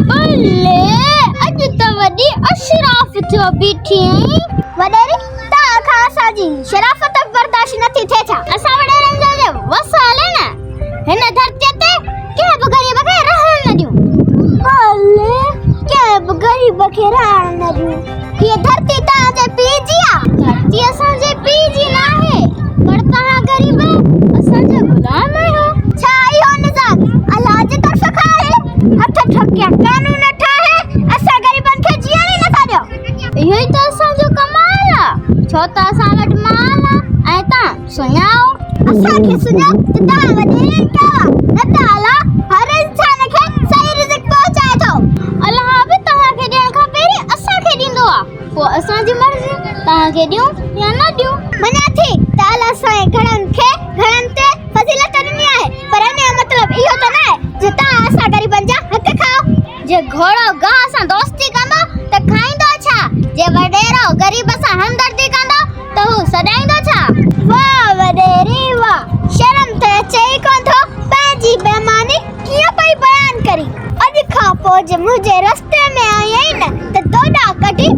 बल्ले अज त वडी अशराफ जो बीठी आई वडेरी ता खासा जी शराफत बर्दाश्त नथी थे छा असा वडेरन जो वसाले ना हिन धरती ते के गरीब के रहन न दियो बल्ले के गरीब के रहन न दियो ये धरती ता जे पीजिया धरती असा जे पीजी ना है पर ता गरीब असा जे गुलाम है हो छा यो निजाम अल्लाह जी तरफ खा है हथ ठक्या कानून ठा है असा गरीबन के जिया नहीं न दियो यही तो असा जो कमाल है छोटा सा वट माल है ता सुनाओ असा के सुनाओ ता वडेरे का न ताला हर इंसान के सही रिज़्क पहुंचाए तो अल्लाह भी तहा के देन का पेरी असा के दिंदो आ वो असा जी मर्जी तहा के दियो या न दियो मने थी ताला साए घणन ते फजीलत दुनिया है पर ने मतलब इहो तो ना जे ता असा गरीबन जा हक खाओ जे घोड़ो गा सा दोस्ती कंदो त खाइंदो छा जे वडेरो गरीब सा हमदर्दी कंदो त हु सदाइंदो छा वाह वडेरी वाह शर्म ते चई कोन थो पंहिंजी बेईमानी कीअं पई बयान करी अॼु खां पोइ जे मुंहिंजे रस्ते में आई न त तोड़ा कढी